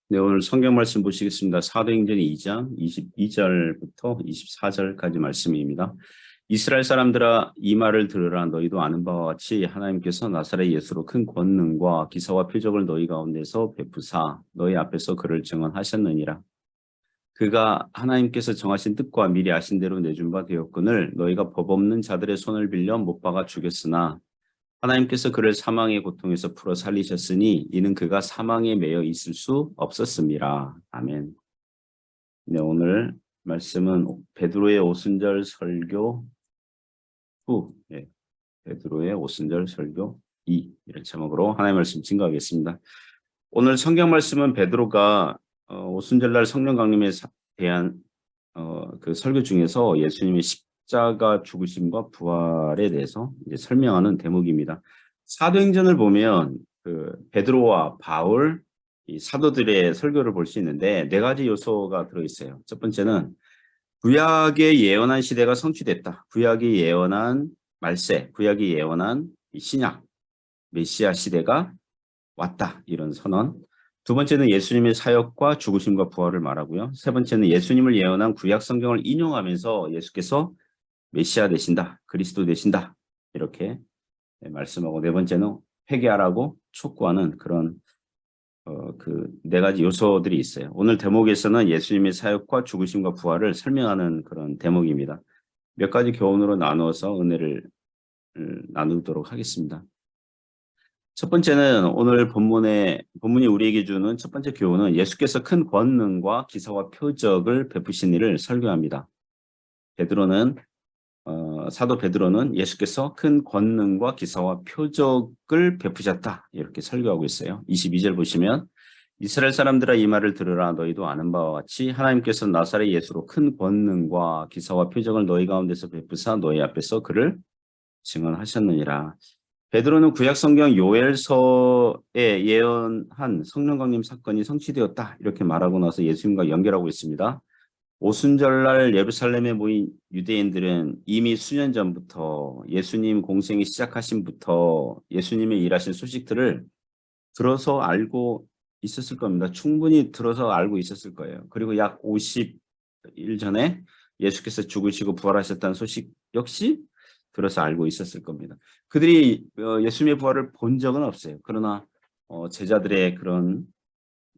네, 오늘 성경 말씀 보시겠습니다. 사도행전 2장 22절부터 24절까지 말씀입니다. 이스라엘 사람들아, 이 말을 들으라. 너희도 아는 바와 같이 하나님께서 나사렛 예수로 큰 권능과 기사와 표적을 너희 가운데서 베푸사 너희 앞에서 그를 증언하셨느니라. 그가 하나님께서 정하신 뜻과 미리 아신 대로 내준 바 되었거늘 너희가 법 없는 자들의 손을 빌려 못 박아 죽였으나 하나님께서 그를 사망의 고통에서 풀어 살리셨으니 이는 그가 사망에 매여 있을 수 없었습니다. 아멘. 네, 오늘 말씀은 베드로의 오순절 설교 후, 네, 베드로의 오순절 설교 2 이런 제목으로 하나님의 말씀 증거하겠습니다. 오늘 성경 말씀은 베드로가 오순절날 성령 강림에 대한 그 설교 중에서 예수님의 십자가 죽으심과 부활에 대해서 이제 설명하는 대목입니다. 사도행전을 보면 그 베드로와 바울 이 사도들의 설교를 볼 수 있는데 네 가지 요소가 들어있어요. 첫 번째는 구약의 예언한 시대가 성취됐다. 구약이 예언한 말세, 구약이 예언한 신약, 메시아 시대가 왔다. 이런 선언. 두 번째는 예수님의 사역과 죽으심과 부활을 말하고요. 세 번째는 예수님을 예언한 구약 성경을 인용하면서 예수께서 메시아 되신다, 그리스도 되신다 이렇게 말씀하고, 네 번째는 회개하라고 촉구하는 그런 그 네 가지 요소들이 있어요. 오늘 대목에서는 예수님의 사역과 죽으심과 부활을 설명하는 그런 대목입니다. 몇 가지 교훈으로 나누어서 은혜를 나누도록 하겠습니다. 첫 번째는 오늘 본문이 우리에게 주는 첫 번째 교훈은 예수께서 큰 권능과 기사와 표적을 베푸신 일을 설교합니다. 사도 베드로는 예수께서 큰 권능과 기사와 표적을 베푸셨다 이렇게 설교하고 있어요. 22절 보시면 이스라엘 사람들아 이 말을 들으라. 너희도 아는 바와 같이 하나님께서 나사렛 예수로 큰 권능과 기사와 표적을 너희 가운데서 베푸사 너희 앞에서 그를 증언하셨느니라. 베드로는 구약 성경 요엘서에 예언한 성령 강림 사건이 성취되었다 이렇게 말하고 나서 예수님과 연결하고 있습니다. 오순절날 예루살렘에 모인 유대인들은 이미 수년 전부터 예수님 공생이 시작하신부터 예수님의 일하신 소식들을 들어서 알고 있었을 겁니다. 충분히 들어서 알고 있었을 거예요. 그리고 약 50일 전에 예수께서 죽으시고 부활하셨다는 소식 역시 들어서 알고 있었을 겁니다. 그들이 예수님의 부활을 본 적은 없어요. 그러나 제자들의 그런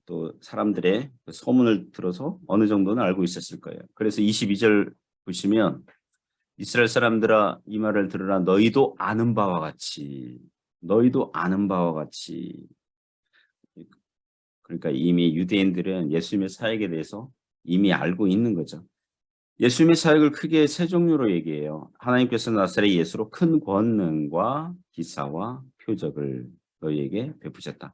또 사람들의 소문을 들어서 어느 정도는 알고 있었을 거예요. 그래서 22절 보시면 이스라엘 사람들아 이 말을 들으라. 너희도 아는 바와 같이 그러니까 이미 유대인들은 예수님의 사역에 대해서 이미 알고 있는 거죠. 예수님의 사역을 크게 세 종류로 얘기해요. 하나님께서 나사렛 예수로 큰 권능과 기사와 표적을 너희에게 베푸셨다.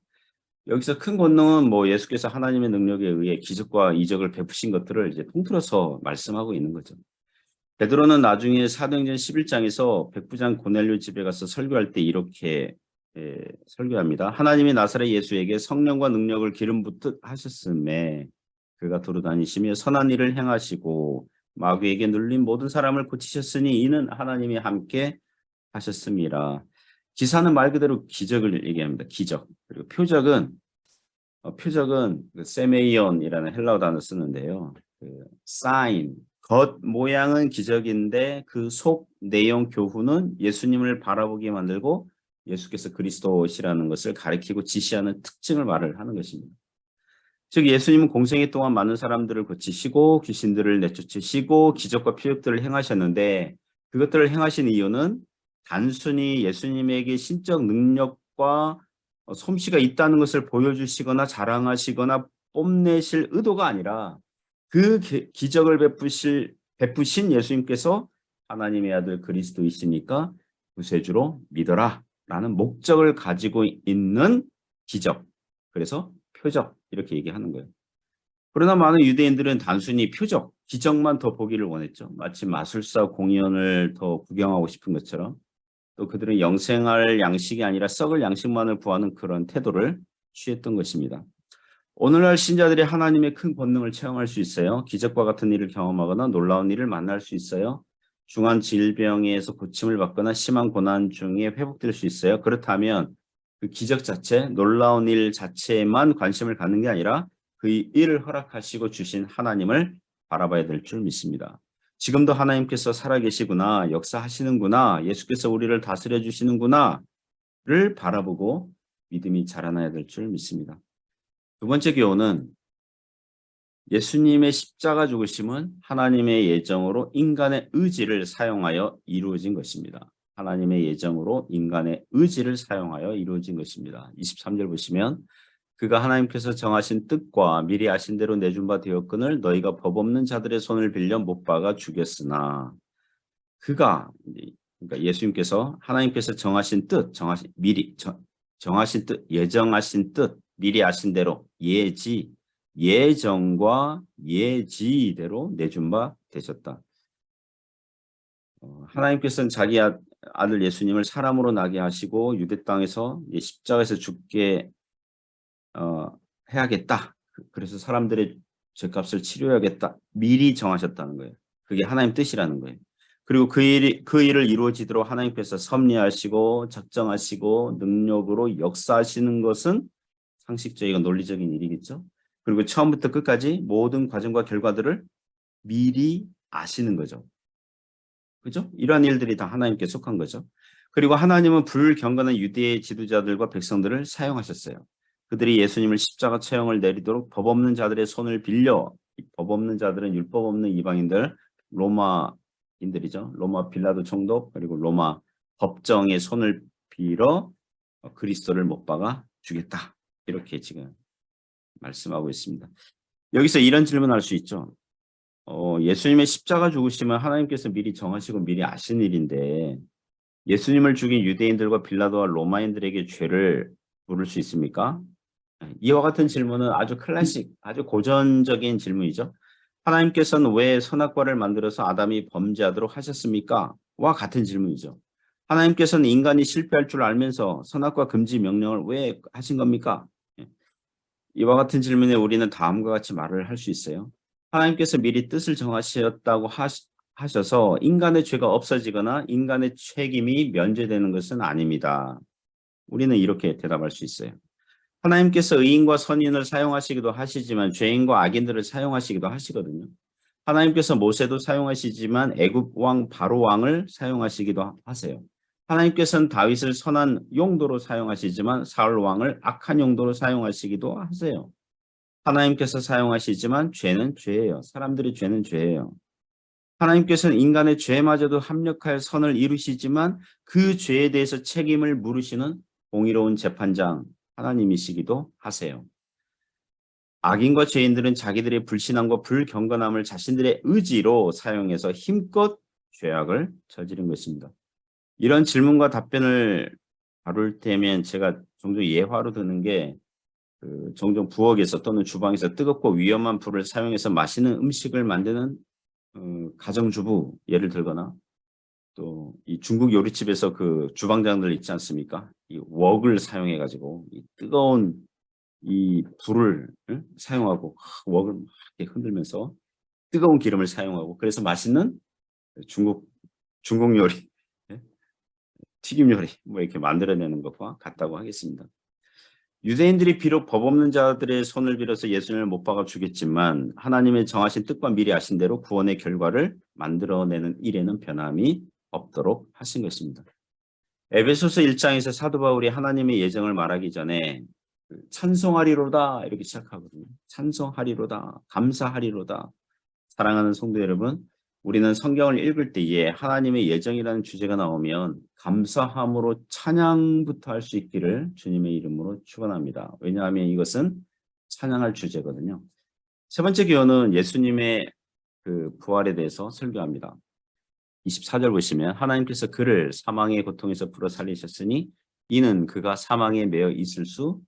여기서 큰 권능은 예수께서 하나님의 능력에 의해 기적과 이적을 베푸신 것들을 이제 통틀어서 말씀하고 있는 거죠. 베드로는 나중에 사도행전 11장에서 백부장 고넬료 집에 가서 설교할 때 이렇게 설교합니다. 하나님이 나사렛 예수에게 성령과 능력을 기름 붓듯 하셨음에 그가 두루 다니시며 선한 일을 행하시고 마귀에게 눌린 모든 사람을 고치셨으니 이는 하나님이 함께 하셨습니다. 기사는 말 그대로 기적을 얘기합니다. 기적. 그리고 표적은 세메이온이라는 헬라어 단어 쓰는데요. 사인, 겉 모양은 기적인데 그 속 내용 교훈은 예수님을 바라보게 만들고 예수께서 그리스도시라는 것을 가리키고 지시하는 특징을 말을 하는 것입니다. 즉 예수님은 공생애 동안 많은 사람들을 고치시고 귀신들을 내쫓으시고 기적과 표적들을 행하셨는데 그것들을 행하신 이유는 단순히 예수님에게 신적 능력과 솜씨가 있다는 것을 보여주시거나 자랑하시거나 뽐내실 의도가 아니라 그 기적을 베푸신 예수님께서 하나님의 아들 그리스도이시니까 구세주로 믿어라 라는 목적을 가지고 있는 기적, 그래서 표적 이렇게 얘기하는 거예요. 그러나 많은 유대인들은 단순히 표적, 기적만 더 보기를 원했죠. 마치 마술사 공연을 더 구경하고 싶은 것처럼. 또 그들은 영생할 양식이 아니라 썩을 양식만을 구하는 그런 태도를 취했던 것입니다. 오늘날 신자들이 하나님의 큰 권능을 체험할 수 있어요. 기적과 같은 일을 경험하거나 놀라운 일을 만날 수 있어요. 중한 질병에서 고침을 받거나 심한 고난 중에 회복될 수 있어요. 그렇다면 그 기적 자체, 놀라운 일 자체에만 관심을 갖는 게 아니라 그의 일을 허락하시고 주신 하나님을 바라봐야 될 줄 믿습니다. 지금도 하나님께서 살아계시구나, 역사하시는구나, 예수께서 우리를 다스려 주시는구나를 바라보고 믿음이 자라나야 될 줄 믿습니다. 두 번째 교훈은 예수님의 십자가 죽으심은 하나님의 예정으로 인간의 의지를 사용하여 이루어진 것입니다. 하나님의 예정으로 인간의 의지를 사용하여 이루어진 것입니다. 23절 보시면 그가 하나님께서 정하신 뜻과 미리 아신 대로 내준 바 되었거늘 너희가 법 없는 자들의 손을 빌려 못 박아 죽였으나 그가 그러니까 예수님께서 하나님께서 정하신 뜻, 정하신 뜻, 예정하신 뜻, 미리 아신 대로 예정과 예지대로 내준 바 되셨다. 하나님께서는 자기 아들 예수님을 사람으로 나게 하시고 유대 땅에서 십자가에서 죽게 해야겠다. 그래서 사람들의 죄값을 치료해야겠다. 미리 정하셨다는 거예요. 그게 하나님 뜻이라는 거예요. 그리고 그 일을 이루어지도록 하나님께서 섭리하시고 작정하시고 능력으로 역사하시는 것은 상식적이고 논리적인 일이겠죠. 그리고 처음부터 끝까지 모든 과정과 결과들을 미리 아시는 거죠. 그죠? 이러한 일들이 다 하나님께 속한 거죠. 그리고 하나님은 불경건한 유대의 지도자들과 백성들을 사용하셨어요. 그들이 예수님을 십자가 처형을 내리도록 법 없는 자들의 손을 빌려, 법 없는 자들은 율법 없는 이방인들, 로마인들이죠. 로마 빌라도 총독 그리고 로마 법정의 손을 빌어 그리스도를 못 박아 주겠다. 이렇게 지금 말씀하고 있습니다. 여기서 이런 질문을 할 수 있죠. 예수님의 십자가 죽으심은 하나님께서 미리 정하시고 미리 아신 일인데 예수님을 죽인 유대인들과 빌라도와 로마인들에게 죄를 물을 수 있습니까? 이와 같은 질문은 아주 클래식, 아주 고전적인 질문이죠. 하나님께서는 왜 선악과를 만들어서 아담이 범죄하도록 하셨습니까? 와 같은 질문이죠. 하나님께서는 인간이 실패할 줄 알면서 선악과 금지 명령을 왜 하신 겁니까? 이와 같은 질문에 우리는 다음과 같이 말을 할 수 있어요. 하나님께서 미리 뜻을 정하셨다고 하셔서 인간의 죄가 없어지거나 인간의 책임이 면제되는 것은 아닙니다. 우리는 이렇게 대답할 수 있어요. 하나님께서 의인과 선인을 사용하시기도 하시지만 죄인과 악인들을 사용하시기도 하시거든요. 하나님께서 모세도 사용하시지만 애굽 왕 바로 왕을 사용하시기도 하세요. 하나님께서는 다윗을 선한 용도로 사용하시지만 사울 왕을 악한 용도로 사용하시기도 하세요. 하나님께서 사용하시지만 죄는 죄예요. 사람들의 죄는 죄예요. 하나님께서는 인간의 죄마저도 합력하여 선을 이루시지만 그 죄에 대해서 책임을 물으시는 공의로운 재판장 하나님이시기도 하세요. 악인과 죄인들은 자기들의 불신함과 불경건함을 자신들의 의지로 사용해서 힘껏 죄악을 저지른 것입니다. 이런 질문과 답변을 다룰 때면 제가 종종 예화로 드는 게 종종 부엌에서 또는 주방에서 뜨겁고 위험한 불을 사용해서 맛있는 음식을 만드는 가정주부 예를 들거나 또 이 중국 요리집에서 그 주방장들 있지 않습니까? 이 웍을 사용해 가지고 이 뜨거운 이 불을 사용하고 웍을 막 이렇게 흔들면서 뜨거운 기름을 사용하고 그래서 맛있는 중국 요리, 튀김 요리 뭐 이렇게 만들어내는 것과 같다고 하겠습니다. 유대인들이 비록 법 없는 자들의 손을 빌어서 예수님을 못 박아 주겠지만 하나님의 정하신 뜻과 미리 아신 대로 구원의 결과를 만들어내는 일에는 변함이 없도록 하신 것입니다. 에베소서 1장에서 사도 바울이 하나님의 예정을 말하기 전에 찬송하리로다 이렇게 시작하거든요. 찬송하리로다, 감사하리로다. 사랑하는 성도 여러분, 우리는 성경을 읽을 때에 하나님의 예정이라는 주제가 나오면 감사함으로 찬양부터 할 수 있기를 주님의 이름으로 축원합니다. 왜냐하면 이것은 찬양할 주제거든요. 세 번째 교훈은 예수님의 그 부활에 대해서 설교합니다. 24절 보시면 하나님께서 그를 사망의 고통에서 풀어 살리셨으니 이는 그가 사망에 매여 있을 수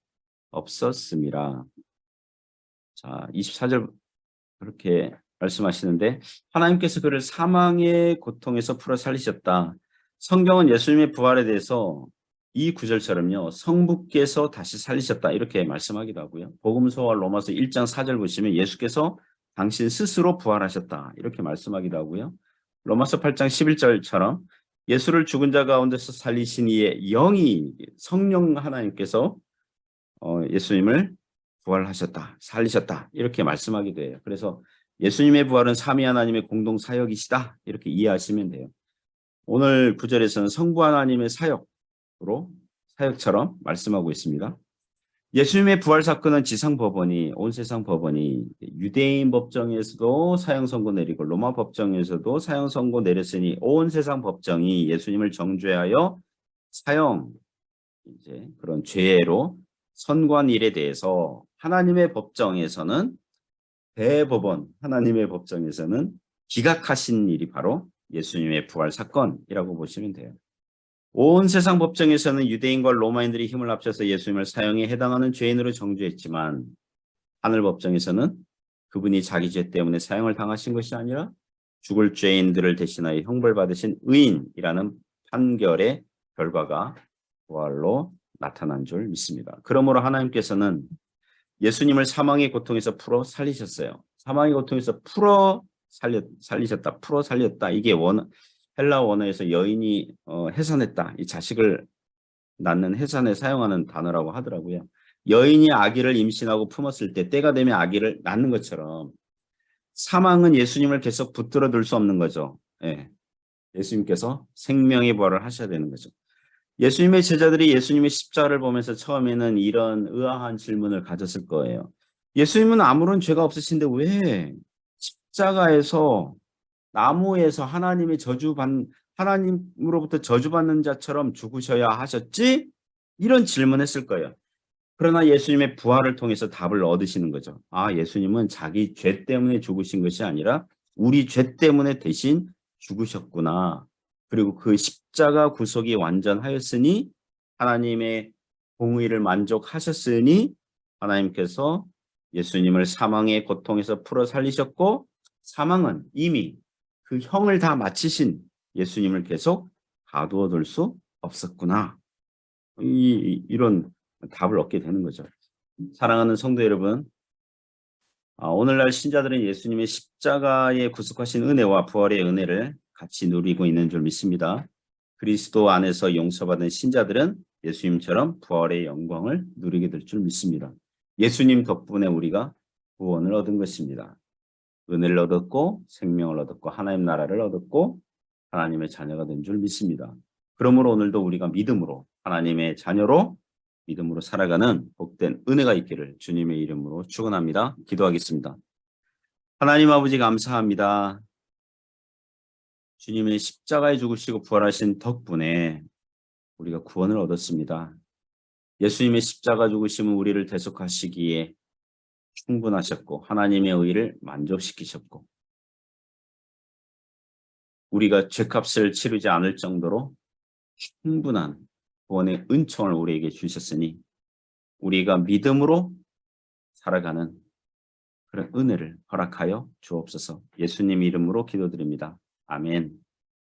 없었습니다. 자, 24절 그렇게 말씀하시는데 하나님께서 그를 사망의 고통에서 풀어 살리셨다. 성경은 예수님의 부활에 대해서 이 구절처럼요. 성부께서 다시 살리셨다 이렇게 말씀하기도 하고요. 복음서와 로마서 1장 4절 보시면 예수께서 당신 스스로 부활하셨다 이렇게 말씀하기도 하고요. 로마서 8장 11절처럼 예수를 죽은 자 가운데서 살리신 이의 영이 성령 하나님께서 예수님을 부활하셨다, 살리셨다 이렇게 말씀하기도 해요. 그래서 예수님의 부활은 삼위 하나님의 공동 사역이시다 이렇게 이해하시면 돼요. 오늘 구절에서는 성부 하나님의 사역으로 사역처럼 말씀하고 있습니다. 예수님의 부활 사건은 지상 법원이 온 세상 법원이 유대인 법정에서도 사형 선고 내리고 로마 법정에서도 사형 선고 내렸으니 온 세상 법정이 예수님을 정죄하여 사형 이제 그런 죄로 선고한 일에 대해서 하나님의 법정에서는 대법원 하나님의 법정에서는 기각하신 일이 바로 예수님의 부활 사건이라고 보시면 돼요. 온 세상 법정에서는 유대인과 로마인들이 힘을 합쳐서 예수님을 사형에 해당하는 죄인으로 정죄했지만 하늘 법정에서는 그분이 자기 죄 때문에 사형을 당하신 것이 아니라 죽을 죄인들을 대신하여 형벌받으신 의인이라는 판결의 결과가 부활로 나타난 줄 믿습니다. 그러므로 하나님께서는 예수님을 사망의 고통에서 풀어 살리셨어요. 사망의 고통에서 풀어 살리셨다. 풀어 살렸다. 이게 헬라 원어에서 여인이 해산했다. 이 자식을 낳는 해산에 사용하는 단어라고 하더라고요. 여인이 아기를 임신하고 품었을 때 때가 되면 아기를 낳는 것처럼 사망은 예수님을 계속 붙들어 둘 수 없는 거죠. 예. 예수님께서 생명의 부활을 하셔야 되는 거죠. 예수님의 제자들이 예수님의 십자가를 보면서 처음에는 이런 의아한 질문을 가졌을 거예요. 예수님은 아무런 죄가 없으신데 왜 십자가에서 나무에서 하나님으로부터 저주받는 자처럼 죽으셔야 하셨지? 이런 질문했을 거예요. 그러나 예수님의 부활을 통해서 답을 얻으시는 거죠. 아, 예수님은 자기 죄 때문에 죽으신 것이 아니라 우리 죄 때문에 대신 죽으셨구나. 그리고 그 십자가 구속이 완전하였으니 하나님의 공의를 만족하셨으니 하나님께서 예수님을 사망의 고통에서 풀어 살리셨고 사망은 이미 그 형을 다 마치신 예수님을 계속 가두어 둘 수 없었구나. 이런 답을 얻게 되는 거죠. 사랑하는 성도 여러분, 오늘날 신자들은 예수님의 십자가에 구속하신 은혜와 부활의 은혜를 같이 누리고 있는 줄 믿습니다. 그리스도 안에서 용서받은 신자들은 예수님처럼 부활의 영광을 누리게 될 줄 믿습니다. 예수님 덕분에 우리가 구원을 얻은 것입니다. 은혜를 얻었고 생명을 얻었고 하나님 나라를 얻었고 하나님의 자녀가 된 줄 믿습니다. 그러므로 오늘도 우리가 믿음으로 하나님의 자녀로 믿음으로 살아가는 복된 은혜가 있기를 주님의 이름으로 축원합니다. 기도하겠습니다. 하나님 아버지 감사합니다. 주님의 십자가에 죽으시고 부활하신 덕분에 우리가 구원을 얻었습니다. 예수님의 십자가 죽으심은 우리를 대속하시기에 충분하셨고 하나님의 의를 만족시키셨고 우리가 죄값을 치르지 않을 정도로 충분한 구원의 은총을 우리에게 주셨으니 우리가 믿음으로 살아가는 그런 은혜를 허락하여 주옵소서. 예수님 이름으로 기도드립니다. 아멘.